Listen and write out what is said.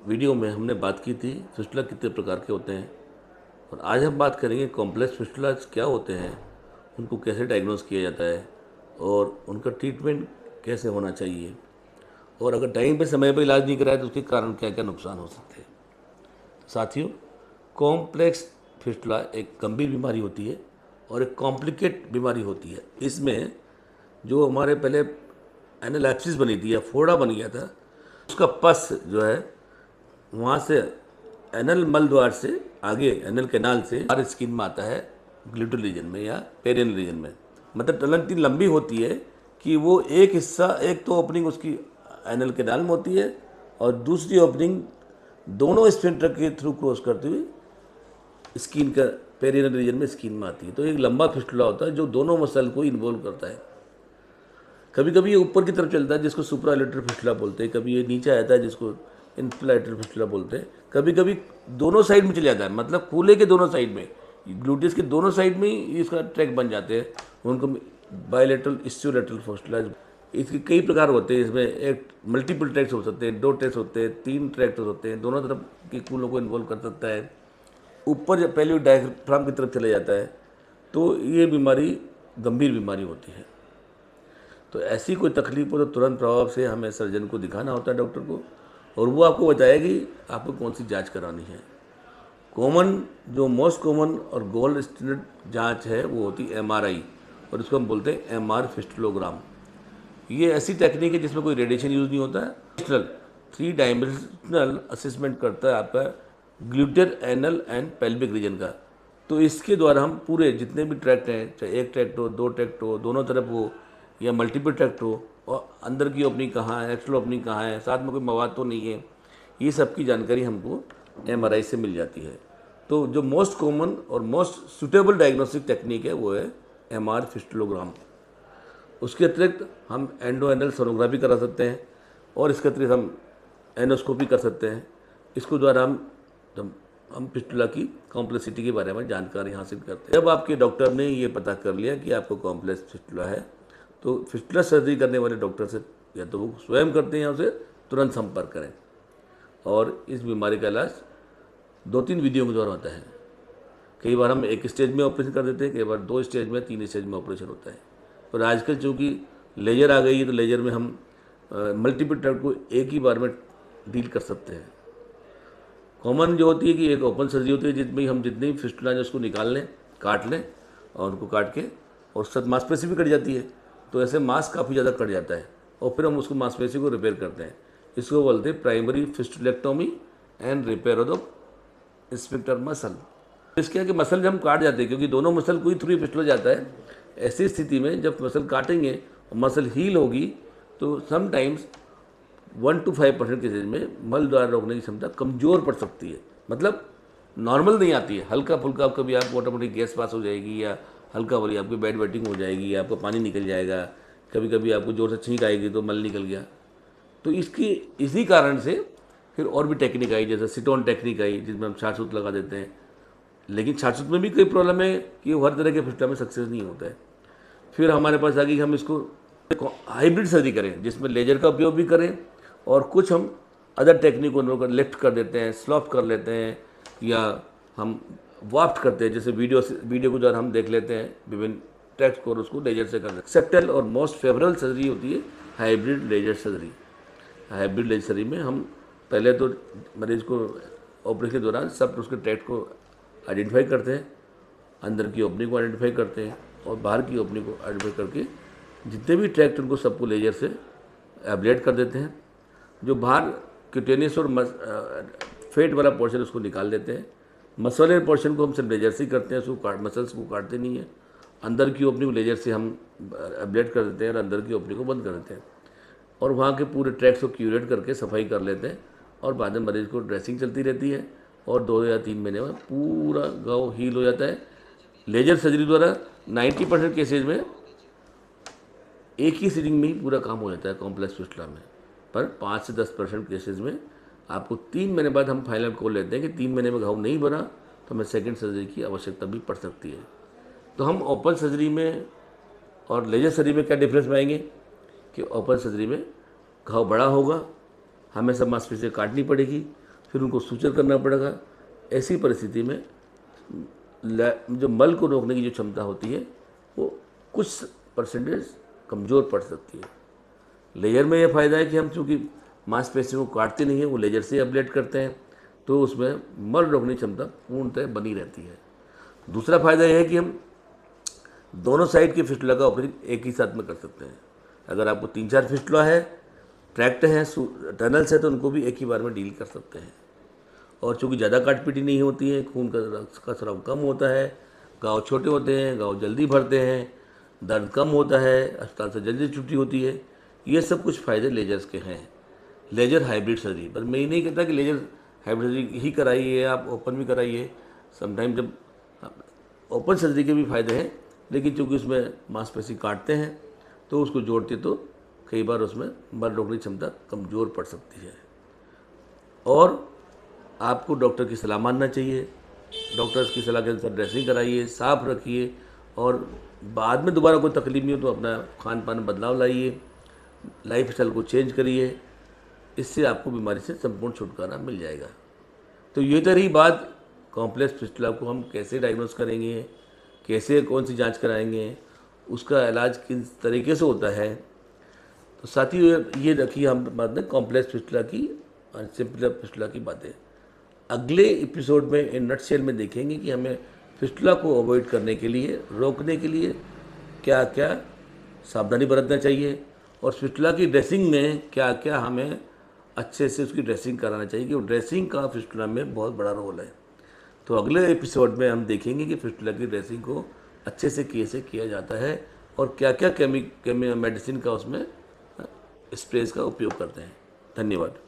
Video में हमने बात की थी फिस्टुला कितने प्रकार के होते हैं, और आज हम बात करेंगे कॉम्प्लेक्स फिस्टुलाज क्या होते हैं, उनको कैसे डायग्नोस किया जाता है और उनका ट्रीटमेंट कैसे होना चाहिए, और अगर टाइम पे समय पे इलाज नहीं कराए तो उसके कारण क्या क्या नुकसान हो सकते हैं। साथियों, कॉम्प्लेक्स फिस्टुला एक गंभीर बीमारी होती है और एक कॉम्प्लिकेट बीमारी होती है। इसमें जो हमारे पहले एनालैप्सिस बनी थी या फोड़ा बन गया था, उसका पस जो है वहाँ से एनल मल द्वार से आगे एनल कैनाल से हर स्किन में आता है, ग्लूटल रीजन में या पेरियन रीजन में। मतलब टनल इतनी लंबी होती है कि वो एक हिस्सा, एक तो ओपनिंग उसकी एनल कैनाल में होती है और दूसरी ओपनिंग दोनों स्फिंक्टर के थ्रू क्रॉस करते हुए स्किन का पेरियन रीजन में स्किन में आती है। तो एक लंबा फिस्टुला होता है जो दोनों मसल को इन्वॉल्व करता है। कभी कभी ये ऊपर की तरफ चलता है जिसको सुप्रालेटरल फिस्टुला बोलते हैं, कभी ये नीचे आता है जिसको इन्फ्रालेटरल फिस्टुला बोलते हैं, कभी कभी दोनों साइड में चले जाता है, मतलब कूल्हे के दोनों साइड में, ग्लूटियस के दोनों साइड में ही इसका ट्रैक बन जाते हैं। उनको बायलेटरल इस्टियोलेटरल फिस्टुला। इसके कई प्रकार होते हैं, इसमें एक मल्टीपल ट्रैक्स हो सकते हैं, 2 ट्रैक्स होते हैं, 3 ट्रैक्स होते हैं, दोनों तरफ के कूलों को इन्वॉल्व कर सकता है। ऊपर जब पहले डायफ्राम की तरफ चले जाता है तो ये बीमारी गंभीर बीमारी होती है। तो ऐसी कोई तकलीफ हो तो तुरंत प्रभाव से हमें सर्जन को दिखाना होता है, डॉक्टर को, और वो आपको बताएगी आपको कौन सी जांच करानी है। कॉमन, जो मोस्ट कॉमन और गोल्ड स्टैंडर्ड जांच है वो होती है एमआरआई, और इसको हम बोलते हैं एमआर फिस्टुलोग्राम। ये ऐसी टेक्निक है जिसमें कोई रेडिएशन यूज़ नहीं होता है। 3 डायमेंशनल असेसमेंट करता है आपका ग्लूटेर, एनल एंड पेल्विक रीजन का। तो इसके द्वारा हम पूरे जितने भी ट्रैक्ट हैं, चाहे एक ट्रैक्ट हो, 2 ट्रैक्ट हो, दोनों तरफ हो या मल्टीपल ट्रैक्ट हो, और अंदर की ओपनिंग कहाँ है, एक्सटर्नल ओपनिंग कहाँ है, साथ में कोई मवाद तो नहीं है, ये सब की जानकारी हमको एमआरआई से मिल जाती है। तो जो मोस्ट कॉमन और मोस्ट सुटेबल डायग्नोस्टिक टेक्निक है वो है एमआर फिस्टुलोग्राम। उसके अतिरिक्त हम एंडो एनल सोनोग्राफी करा सकते हैं, और इसके अतिरिक्त हम एनोस्कोपी कर सकते हैं। इसको द्वारा हम फिस्टुला की कॉम्प्लेक्सिटी के बारे में जानकारी हासिल करते हैं। जब आपके डॉक्टर ने ये पता कर लिया कि आपको कॉम्प्लेक्स फिस्टुला है, तो फिस्टुला सर्जरी करने वाले डॉक्टर से या तो वो स्वयं करते हैं या उसे तुरंत संपर्क करें। और इस बीमारी का इलाज 2-3 विधियों के द्वारा होता है। कई बार हम एक स्टेज में ऑपरेशन कर देते हैं, कई बार 2 स्टेज में, 3 स्टेज में ऑपरेशन होता है। और आजकल चूँकि लेजर आ गई है तो लेजर में हम मल्टीपल ट्रैक्ट को एक ही बार में डील कर सकते हैं। कॉमन जो होती है कि एक ओपन सर्जरी होती है जिसमें हम जितनी भी फिस्टुला है उसको निकाल लें, काट लें, और उनको काट के और साथ मांसपेशी भी कट जाती है। तो ऐसे मांस काफ़ी ज़्यादा कट जाता है और फिर हम उसको मांसपेशी को रिपेयर करते हैं। इसको बोलते हैं primary fistulectomy and repair of the sphincter muscle. इसके है कि मसल जब हम काट जाते हैं, क्योंकि दोनों मसल को ही थ्रू फिस्टुला जाता है, ऐसी स्थिति में जब मसल काटेंगे और मसल हील होगी तो समटाइम्स 1 to 5% केसेज में मल द्वारा रोकने की क्षमता कमज़ोर पड़ सकती है। मतलब नॉर्मल नहीं आती है, हल्का फुल्का कभी आपको ऑटोमेटिक गैस पास हो जाएगी, या हल्का वाली आपकी बेड वेटिंग हो जाएगी, या आपका पानी निकल जाएगा, कभी कभी आपको ज़ोर से छींक आएगी तो मल निकल गया। तो इसी कारण से फिर और भी टेक्निक आई, जैसे सिटोन टेक्निक आई जिसमें हम छाछूत लगा देते हैं। लेकिन छाछूत में भी कई प्रॉब्लम है कि वो हर तरह के फिस्टुला में सक्सेस नहीं होता है। फिर हमारे पास आ गई हम इसको हाइब्रिड सर्जरी करें जिसमें लेजर का उपयोग भी करें, और कुछ हम अदर टेक्निक को लिफ्ट कर देते हैं, स्लॉप कर लेते हैं, या हम वाफ्ट करते हैं, जैसे वीडियो के द्वारा हम देख लेते हैं विभिन्न ट्रैक्ट को, उसको लेजर से कर देते हैं। सेप्टल और मोस्ट फेवरेबल सर्जरी होती है hybrid laser surgery. Hybrid laser surgery में हम पहले तो मरीज को ऑपरेशन के दौरान सब उसके ट्रैक्ट को आइडेंटिफाई करते हैं, अंदर की ओपनिंग को आइडेंटिफाई करते हैं और बाहर की ओपनिंग को आइडेंटिफाई करके जितने भी ट्रैक्ट उनको सबको लेजर से एब्लेट कर देते हैं। जो बाहर क्यूटेनियस और फेट वाला पोर्शन उसको निकाल देते हैं। मसलर पोर्शन को हम सिर्फ लेजर से ही करते हैं, उसको मसल्स को काटते नहीं हैं। अंदर की ओपनिंग लेजर से हम एब्लेट कर देते हैं और अंदर की ओपनिंग को बंद कर देते हैं, और वहाँ के पूरे ट्रैक्स को क्यूरेट करके सफाई कर लेते हैं, और बाद में मरीज को ड्रेसिंग चलती रहती है, और 2 या 3 महीने में पूरा घाव हील हो जाता है। लेजर सर्जरी द्वारा 90% केसेज में एक ही सीटिंग में ही पूरा काम हो जाता है कॉम्प्लेक्स फिस्टुला में, पर 5 से 10% केसेज में आपको 3 महीने बाद हम फाइनल कॉल लेते हैं कि 3 महीने में घाव नहीं बना तो हमें सेकंड सर्जरी की आवश्यकता भी पड़ सकती है। तो हम ओपन सर्जरी में और लेजर सर्जरी में क्या डिफरेंस पाएंगे कि ओपन सर्जरी में घाव बड़ा होगा, हमें सब मांसपेशी काटनी पड़ेगी, फिर उनको सूचर करना पड़ेगा। ऐसी परिस्थिति में जो मल को रोकने की जो क्षमता होती है वो कुछ परसेंटेज कमज़ोर पड़ सकती है। लेजर में यह फ़ायदा है कि हम चूँकि मांसपेशियों को काटते नहीं हैं, वो लेजर से एब्लेट करते हैं, तो उसमें मल रोकने की क्षमता पूर्णतः बनी रहती है। दूसरा फ़ायदा यह है कि हम दोनों साइड की फिस्टुला का ऑपरेशन एक ही साथ में कर सकते हैं। अगर आपको 3-4 फिस्टुला है, ट्रैक्ट है, टनल्स है, तो उनको भी एक ही बार में डील कर सकते हैं। और चूँकि ज़्यादा काटपीटी नहीं होती है, खून का स्राव कम होता है, घाव छोटे होते हैं, घाव जल्दी भरते हैं, दर्द कम होता है, अस्पताल से जल्दी छुट्टी होती है। ये सब कुछ फ़ायदे लेजर्स के हैं। लेजर हाइब्रिड सर्जरी, पर मैं ये नहीं कहता कि लेजर हाइब्रिड सर्जरी ही कराइए, आप ओपन भी कराइए। समटाइम जब ओपन सर्जरी के भी फ़ायदे हैं, लेकिन चूँकि उसमें मांसपेशी काटते हैं तो उसको जोड़ते तो कई बार उसमें मल रोकने की क्षमता कमज़ोर पड़ सकती है। और आपको डॉक्टर की सलाह मानना चाहिए। डॉक्टर्स की सलाह के अनुसार ड्रेसिंग कराइए, साफ़ रखिए, और बाद में दोबारा कोई तकलीफ नहीं हो तो अपना खान पान में बदलाव लाइए, लाइफ स्टाइल को चेंज करिए। इससे आपको बीमारी से संपूर्ण छुटकारा मिल जाएगा। तो ये तो रही बात कॉम्प्लेक्स फिस्टुला को हम कैसे डायग्नोस करेंगे, कैसे कौन सी जांच कराएंगे, उसका इलाज किस तरीके से होता है। तो साथ ही ये रखिए हम बात में कॉम्प्लेक्स फिस्टुला की और सिंपल फिस्टुला की बातें। अगले एपिसोड में इन नटशेल में देखेंगे कि हमें फिस्टुला को अवॉइड करने के लिए, रोकने के लिए क्या क्या सावधानी बरतना चाहिए, और फिस्टुला की ड्रेसिंग में क्या क्या हमें अच्छे से उसकी ड्रेसिंग कराना चाहिए, क्योंकि ड्रेसिंग का फिस्टुला में बहुत बड़ा रोल है। तो अगले एपिसोड में हम देखेंगे कि फिस्टुला की ड्रेसिंग को अच्छे से कैसे किया जाता है और क्या क्या मेडिसिन का उसमें स्प्रेज का उपयोग करते हैं। धन्यवाद।